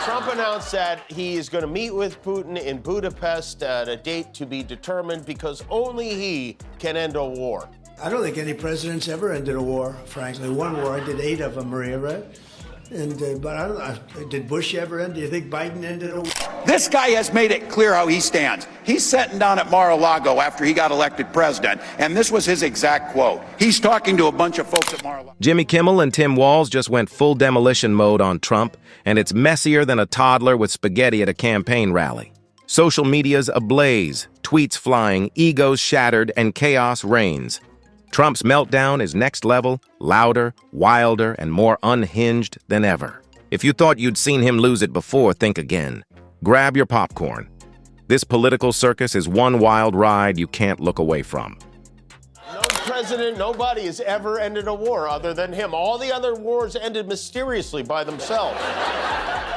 Trump announced that he is going to meet with Putin in Budapest at a date to be determined because only he can end a war. I don't think any president's ever ended a war, frankly. One war, I did 8 of them, Maria, right? But I don't know, did Bush ever end? Do you think Biden ended a war? This guy has made it clear how he stands. He's sitting down at Mar-a-Lago after he got elected president, and this was his exact quote. He's talking to a bunch of folks at Mar-a-Lago. Jimmy Kimmel and Tim Walz just went full demolition mode on Trump, and it's messier than a toddler with spaghetti at a campaign rally. Social media's ablaze, tweets flying, egos shattered, and chaos reigns. Trump's meltdown is next level, louder, wilder, and more unhinged than ever. If you thought you'd seen him lose it before, think again. Grab your popcorn. This political circus is one wild ride you can't look away from. No president, nobody has ever ended a war other than him. All the other wars ended mysteriously by themselves.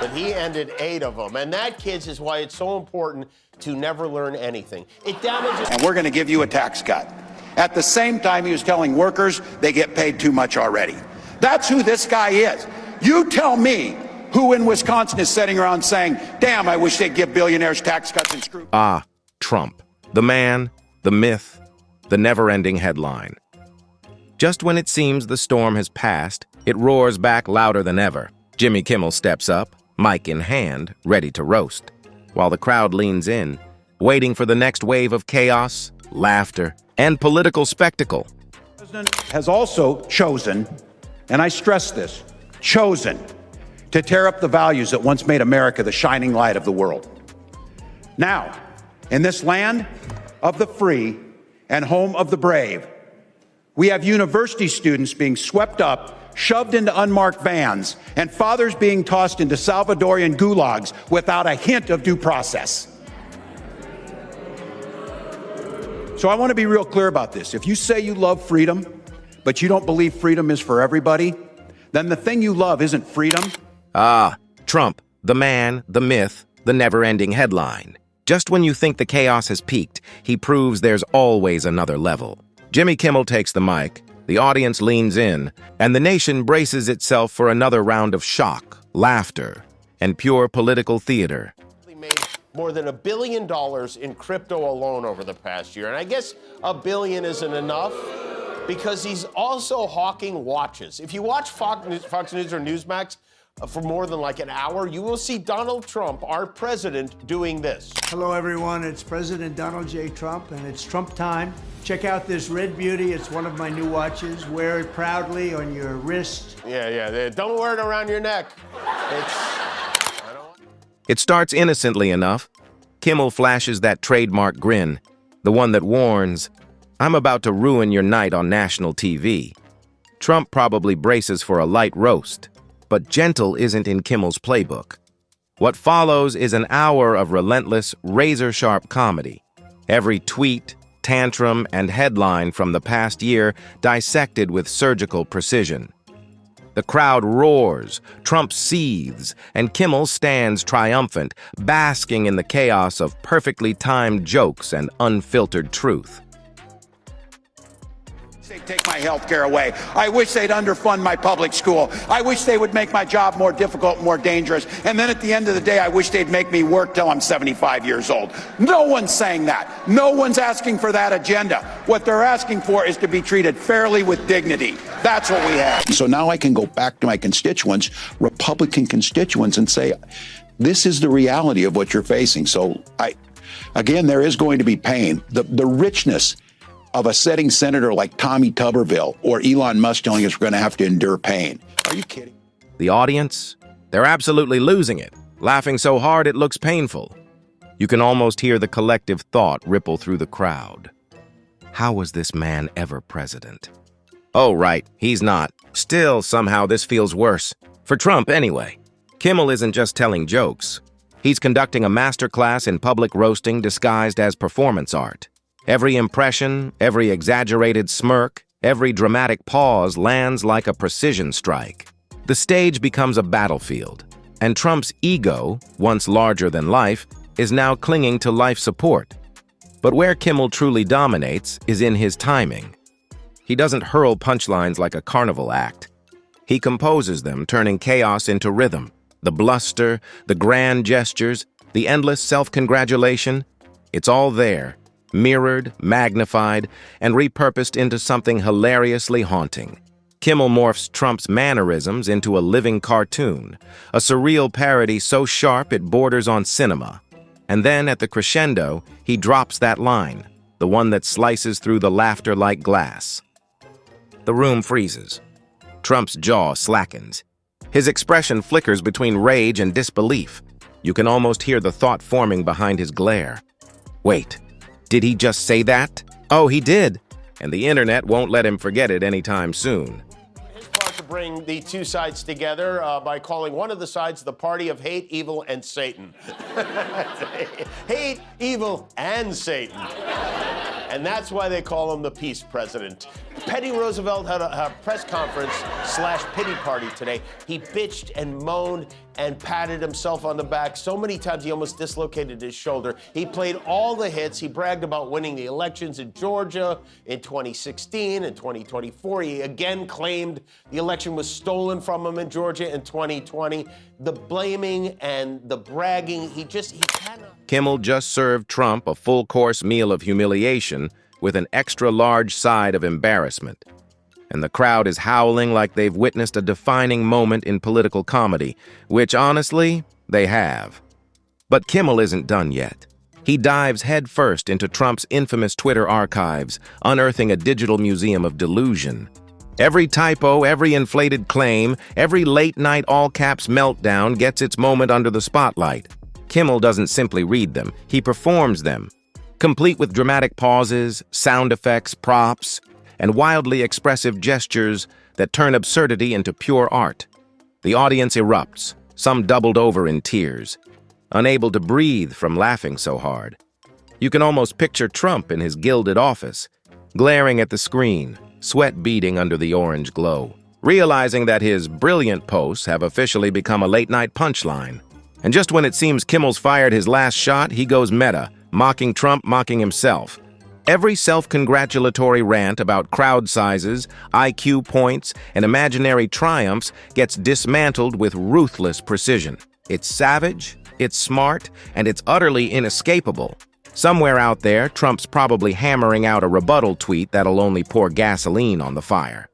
But he ended 8 of them. And that, kids, is why it's so important to never learn anything. It damages... And we're going to give you a tax cut. At the same time, he was telling workers they get paid too much already. That's who this guy is. You tell me who in Wisconsin is sitting around saying, damn, I wish they'd give billionaires tax cuts and screw... Trump. The man, the myth, the never-ending headline. Just when it seems the storm has passed, it roars back louder than ever. Jimmy Kimmel steps up, mic in hand, ready to roast, while the crowd leans in, waiting for the next wave of chaos, laughter, and political spectacle. The president has also chosen, and I stress this, chosen to tear up the values that once made America the shining light of the world. Now, in this land of the free and home of the brave, we have university students being swept up, shoved into unmarked vans, and fathers being tossed into Salvadorian gulags without a hint of due process. So I want to be real clear about this. If you say you love freedom, but you don't believe freedom is for everybody, then the thing you love isn't freedom. Trump, the man, the myth, the never-ending headline. Just when you think the chaos has peaked, he proves there's always another level. Jimmy Kimmel takes the mic, the audience leans in, and the nation braces itself for another round of shock, laughter, and pure political theater. More than $1 billion in crypto alone over the past year. And I guess $1 billion isn't enough because he's also hawking watches. If you watch Fox News or Newsmax for more than like an hour, you will see Donald Trump, our president, doing this. Hello, everyone. It's President Donald J. Trump, and it's Trump time. Check out this red beauty. It's one of my new watches. Wear it proudly on your wrist. Yeah. Don't wear it around your neck. It starts innocently enough. Kimmel flashes that trademark grin, the one that warns, I'm about to ruin your night on national TV. Trump probably braces for a light roast, but gentle isn't in Kimmel's playbook. What follows is an hour of relentless, razor-sharp comedy. Every tweet, tantrum, and headline from the past year dissected with surgical precision. The crowd roars, Trump seethes, and Kimmel stands triumphant, basking in the chaos of perfectly timed jokes and unfiltered truth. They'd take my health care away. I wish they'd underfund my public school. I wish they would make my job more difficult, more dangerous. And then at the end of the day, I wish they'd make me work till I'm 75 years old. No one's saying that. No one's asking for that agenda. What they're asking for is to be treated fairly with dignity. That's what we have. So now I can go back to my constituents, Republican constituents, and say, this is the reality of what you're facing. So again, there is going to be pain. The richness of a sitting senator like Tommy Tuberville or Elon Musk telling us we're going to have to endure pain. Are you kidding? The audience? They're absolutely losing it, laughing so hard it looks painful. You can almost hear the collective thought ripple through the crowd. How was this man ever president? Oh, right, he's not. Still, somehow this feels worse. For Trump, anyway. Kimmel isn't just telling jokes. He's conducting a masterclass in public roasting disguised as performance art. Every impression, every exaggerated smirk, every dramatic pause lands like a precision strike. The stage becomes a battlefield, and Trump's ego, once larger than life, is now clinging to life support. But where Kimmel truly dominates is in his timing. He doesn't hurl punchlines like a carnival act. He composes them, turning chaos into rhythm. The bluster, the grand gestures, the endless self-congratulation, it's all there, mirrored, magnified, and repurposed into something hilariously haunting. Kimmel morphs Trump's mannerisms into a living cartoon, a surreal parody so sharp it borders on cinema. And then, at the crescendo, he drops that line, the one that slices through the laughter like glass. The room freezes. Trump's jaw slackens. His expression flickers between rage and disbelief. You can almost hear the thought forming behind his glare. Wait, did he just say that? Oh, he did. And the internet won't let him forget it anytime soon. His part to bring the two sides together by calling one of the sides the party of hate, evil, and Satan. Hate, evil, and Satan. And that's why they call him the peace president. Teddy Roosevelt had a press conference / pity party today. He bitched and moaned and patted himself on the back so many times he almost dislocated his shoulder. He played all the hits. He bragged about winning the elections in Georgia in 2016 and 2024. He again claimed the election was stolen from him in Georgia in 2020. The blaming and the bragging, he cannot. Kimmel just served Trump a full-course meal of humiliation with an extra-large side of embarrassment. And the crowd is howling like they've witnessed a defining moment in political comedy, which, honestly, they have. But Kimmel isn't done yet. He dives headfirst into Trump's infamous Twitter archives, unearthing a digital museum of delusion. Every typo, every inflated claim, every late-night all-caps meltdown gets its moment under the spotlight. Kimmel doesn't simply read them, he performs them, complete with dramatic pauses, sound effects, props, and wildly expressive gestures that turn absurdity into pure art. The audience erupts, some doubled over in tears, unable to breathe from laughing so hard. You can almost picture Trump in his gilded office, glaring at the screen, sweat beading under the orange glow, realizing that his brilliant posts have officially become a late-night punchline. And just when it seems Kimmel's fired his last shot, he goes meta, mocking Trump, mocking himself. Every self-congratulatory rant about crowd sizes, IQ points, and imaginary triumphs gets dismantled with ruthless precision. It's savage, it's smart, and it's utterly inescapable. Somewhere out there, Trump's probably hammering out a rebuttal tweet that'll only pour gasoline on the fire.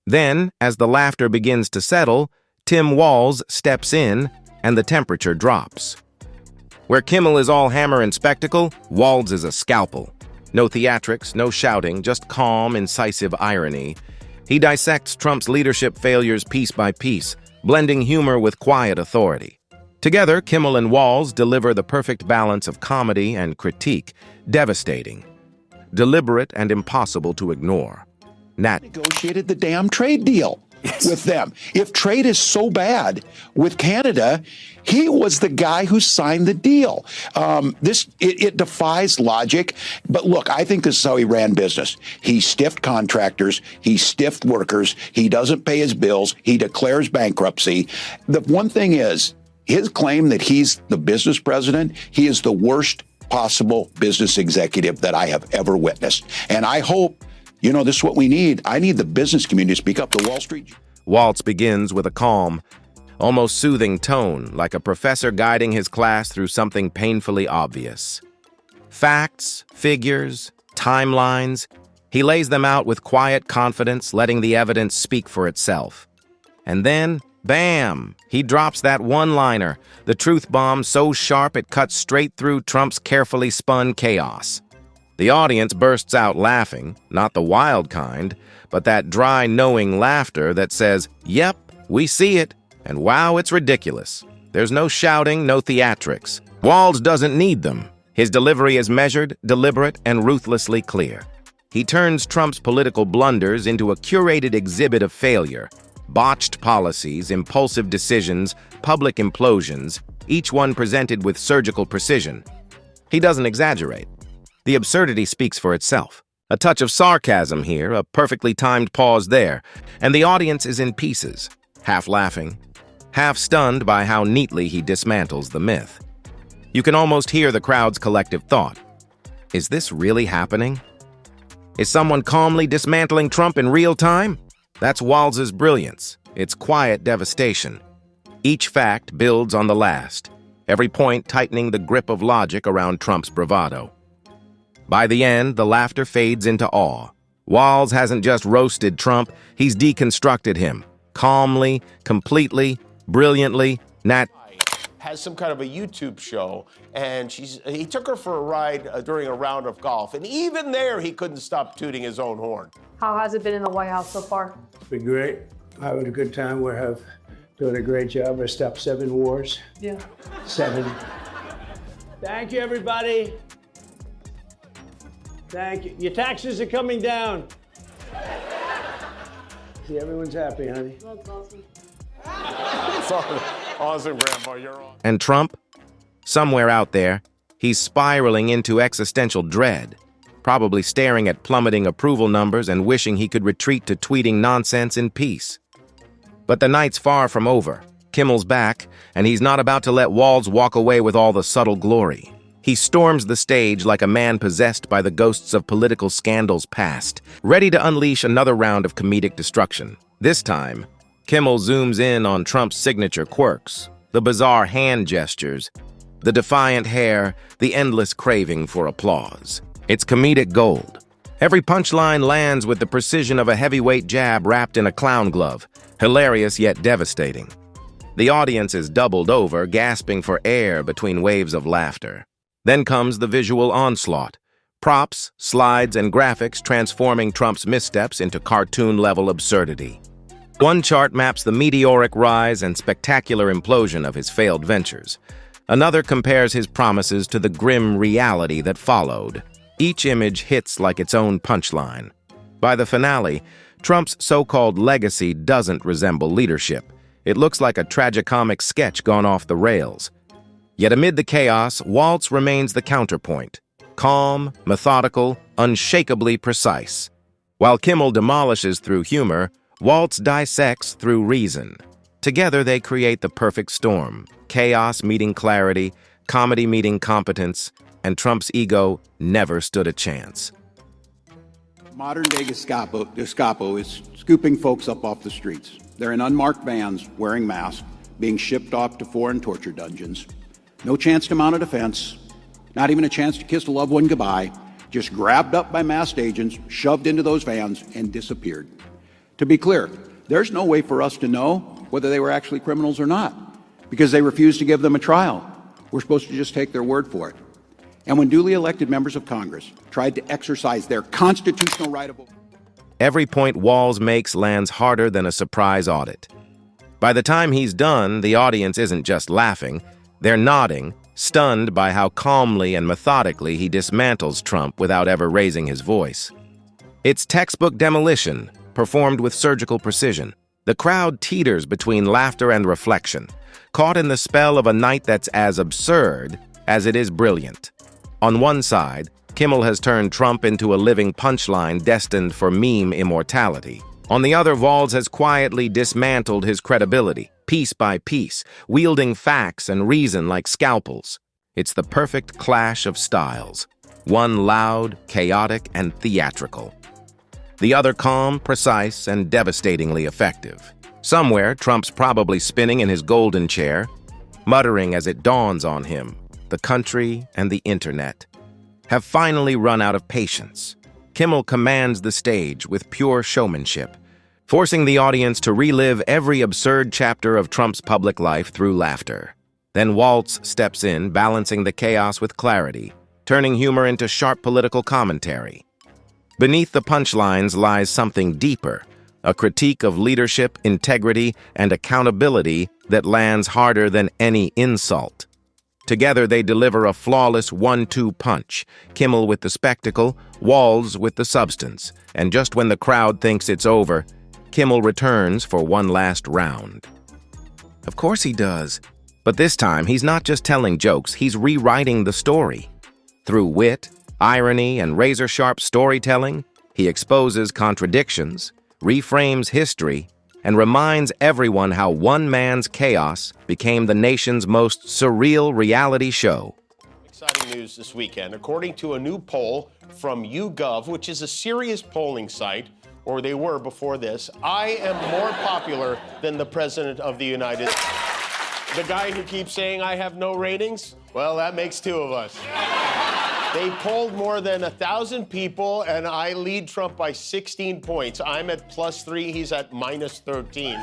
Then, as the laughter begins to settle, Tim Walz steps in, and the temperature drops. Where Kimmel is all hammer and spectacle, Walz is a scalpel. No theatrics, no shouting, just calm, incisive irony. He dissects Trump's leadership failures piece by piece, blending humor with quiet authority. Together, Kimmel and Walz deliver the perfect balance of comedy and critique, devastating, deliberate, and impossible to ignore. Negotiated the damn trade deal with them. If trade is so bad with Canada, he was the guy who signed the deal. It defies logic. But look, I think this is how he ran business. He stiffed contractors. He stiffed workers. He doesn't pay his bills. He declares bankruptcy. The one thing is, his claim that he's the business president, he is the worst possible business executive that I have ever witnessed. And I hope, this is what we need. I need the business community to speak up to Wall Street. Walz begins with a calm, almost soothing tone, like a professor guiding his class through something painfully obvious. Facts, figures, timelines, he lays them out with quiet confidence, letting the evidence speak for itself. And then, bam, he drops that one-liner, the truth bomb so sharp it cuts straight through Trump's carefully spun chaos. The audience bursts out laughing, not the wild kind, but that dry, knowing laughter that says, yep, we see it, and wow, it's ridiculous. There's no shouting, no theatrics. Walz doesn't need them. His delivery is measured, deliberate, and ruthlessly clear. He turns Trump's political blunders into a curated exhibit of failure. Botched policies, impulsive decisions, public implosions, each one presented with surgical precision. He doesn't exaggerate. The absurdity speaks for itself. A touch of sarcasm here, a perfectly timed pause there, and the audience is in pieces, half laughing, half stunned by how neatly he dismantles the myth. You can almost hear the crowd's collective thought. Is this really happening? Is someone calmly dismantling Trump in real time? That's Walz's brilliance, its quiet devastation. Each fact builds on the last, every point tightening the grip of logic around Trump's bravado. By the end, the laughter fades into awe. Walz hasn't just roasted Trump, he's deconstructed him. Calmly, completely, brilliantly, has some kind of a YouTube show, and he took her for a ride during a round of golf, and even there he couldn't stop tooting his own horn. How has it been in the White House so far? It's been great. Having a good time. We're doing a great job. We stopped 7 wars. Yeah. 7. Thank you, everybody. Thank you. Your taxes are coming down. See, everyone's happy, honey. That's awesome. Awesome, Grandpa, you're on. And Trump? Somewhere out there, he's spiraling into existential dread, probably staring at plummeting approval numbers and wishing he could retreat to tweeting nonsense in peace. But the night's far from over. Kimmel's back, and he's not about to let Walz walk away with all the subtle glory. He storms the stage like a man possessed by the ghosts of political scandals past, ready to unleash another round of comedic destruction. This time, Kimmel zooms in on Trump's signature quirks, the bizarre hand gestures, the defiant hair, the endless craving for applause. It's comedic gold. Every punchline lands with the precision of a heavyweight jab wrapped in a clown glove, hilarious yet devastating. The audience is doubled over, gasping for air between waves of laughter. Then comes the visual onslaught. Props, slides, and graphics transforming Trump's missteps into cartoon-level absurdity. One chart maps the meteoric rise and spectacular implosion of his failed ventures. Another compares his promises to the grim reality that followed. Each image hits like its own punchline. By the finale, Trump's so-called legacy doesn't resemble leadership. It looks like a tragicomic sketch gone off the rails. Yet amid the chaos, Walz remains the counterpoint. Calm, methodical, unshakably precise. While Kimmel demolishes through humor, Walz dissects through reason. Together they create the perfect storm. Chaos meeting clarity, comedy meeting competence, and Trump's ego never stood a chance. Modern-day Gestapo is scooping folks up off the streets. They're in unmarked vans, wearing masks, being shipped off to foreign torture dungeons. No chance to mount a defense, not even a chance to kiss a loved one goodbye, just grabbed up by masked agents, shoved into those vans, and disappeared. To be clear, there's no way for us to know whether they were actually criminals or not, because they refused to give them a trial. We're supposed to just take their word for it. And when duly elected members of Congress tried to exercise their constitutional right of... Every point Walz makes lands harder than a surprise audit. By the time he's done, the audience isn't just laughing, they're nodding, stunned by how calmly and methodically he dismantles Trump without ever raising his voice. It's textbook demolition, performed with surgical precision. The crowd teeters between laughter and reflection, caught in the spell of a night that's as absurd as it is brilliant. On one side, Kimmel has turned Trump into a living punchline destined for meme immortality. On the other, Walz has quietly dismantled his credibility, piece by piece, wielding facts and reason like scalpels. It's the perfect clash of styles, one loud, chaotic, and theatrical. The other calm, precise, and devastatingly effective. Somewhere, Trump's probably spinning in his golden chair, muttering as it dawns on him, the country and the internet have finally run out of patience. Kimmel commands the stage with pure showmanship, forcing the audience to relive every absurd chapter of Trump's public life through laughter. Then Walz steps in, balancing the chaos with clarity, turning humor into sharp political commentary. Beneath the punchlines lies something deeper, a critique of leadership, integrity, and accountability that lands harder than any insult. Together, they deliver a flawless 1-2 punch, Kimmel with the spectacle, Walz with the substance. And just when the crowd thinks it's over, Kimmel returns for one last round. Of course he does. But this time, he's not just telling jokes, he's rewriting the story. Through wit, irony, and razor-sharp storytelling, he exposes contradictions, reframes history, and reminds everyone how one man's chaos became the nation's most surreal reality show. Exciting news this weekend. According to a new poll from YouGov, which is a serious polling site, or they were before this, I am more popular than the President of the United States. The guy who keeps saying I have no ratings? Well, that makes two of us. They polled more than 1,000 people, and I lead Trump by 16 points. I'm at +3, he's at -13.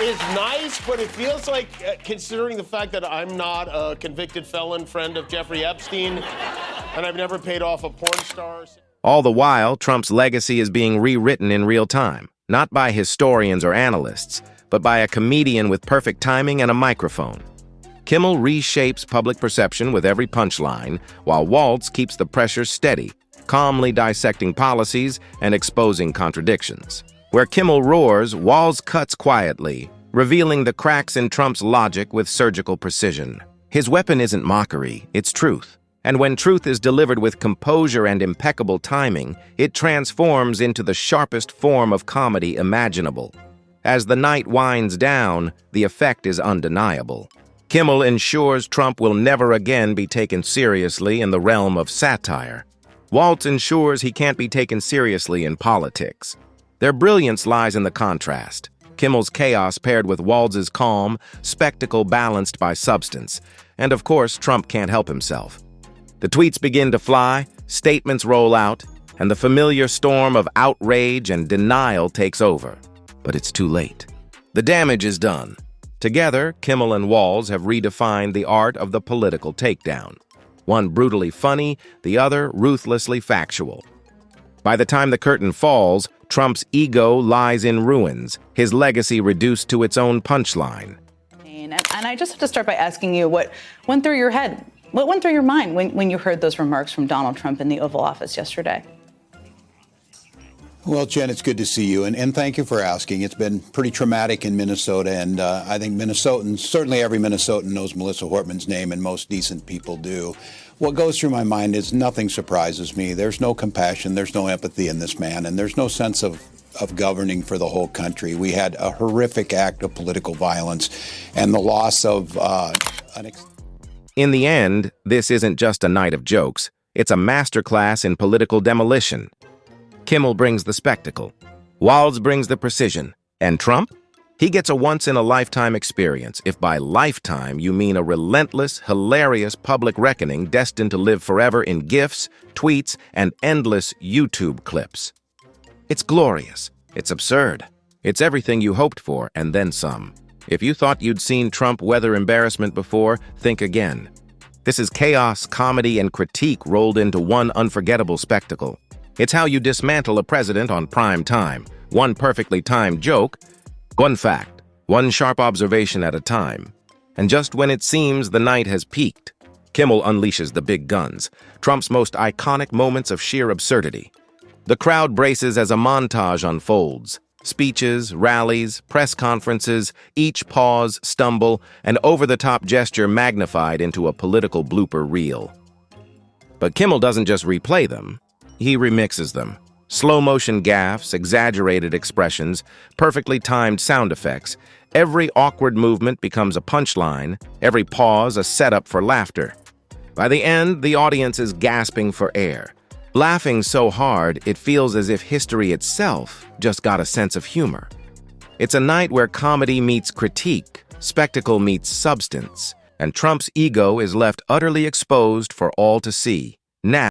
It's nice, but it feels like, considering the fact that I'm not a convicted felon friend of Jeffrey Epstein, and I've never paid off a porn star. All the while, Trump's legacy is being rewritten in real time, not by historians or analysts, but by a comedian with perfect timing and a microphone. Kimmel reshapes public perception with every punchline, while Waltz keeps the pressure steady, calmly dissecting policies and exposing contradictions. Where Kimmel roars, Waltz cuts quietly, revealing the cracks in Trump's logic with surgical precision. His weapon isn't mockery, it's truth. And when truth is delivered with composure and impeccable timing, it transforms into the sharpest form of comedy imaginable. As the night winds down, the effect is undeniable. Kimmel ensures Trump will never again be taken seriously in the realm of satire. Waltz ensures he can't be taken seriously in politics. Their brilliance lies in the contrast. Kimmel's chaos paired with Waltz's calm, spectacle balanced by substance. And of course, Trump can't help himself. The tweets begin to fly, statements roll out, and the familiar storm of outrage and denial takes over. But it's too late. The damage is done. Together, Kimmel and Waltz have redefined the art of the political takedown. One brutally funny, the other ruthlessly factual. By the time the curtain falls, Trump's ego lies in ruins, his legacy reduced to its own punchline. And I just have to start by asking you what went through your head, what went through your mind when you heard those remarks from Donald Trump in the Oval Office yesterday? Well, Jen, it's good to see you, and thank you for asking. It's been pretty traumatic in Minnesota, and I think Minnesotans, certainly every Minnesotan knows Melissa Hortman's name, and most decent people do. What goes through my mind is nothing surprises me. There's no compassion, there's no empathy in this man, and there's no sense of governing for the whole country. We had a horrific act of political violence and the loss of In the end, this isn't just a night of jokes. It's a masterclass in political demolition. Kimmel brings the spectacle. Waltz brings the precision. And Trump? He gets a once-in-a-lifetime experience, if by lifetime you mean a relentless, hilarious public reckoning destined to live forever in GIFs, tweets, and endless YouTube clips. It's glorious. It's absurd. It's everything you hoped for, and then some. If you thought you'd seen Trump weather embarrassment before, think again. This is chaos, comedy, and critique rolled into one unforgettable spectacle. It's how you dismantle a president on prime time. One perfectly timed joke, one fact, one sharp observation at a time. And just when it seems the night has peaked, Kimmel unleashes the big guns, Trump's most iconic moments of sheer absurdity. The crowd braces as a montage unfolds. Speeches, rallies, press conferences, each pause, stumble, and over-the-top gesture magnified into a political blooper reel. But Kimmel doesn't just replay them. He remixes them. Slow-motion gaffes, exaggerated expressions, perfectly timed sound effects. Every awkward movement becomes a punchline, every pause a setup for laughter. By the end, the audience is gasping for air. Laughing so hard, it feels as if history itself just got a sense of humor. It's a night where comedy meets critique, spectacle meets substance, and Trump's ego is left utterly exposed for all to see. Now,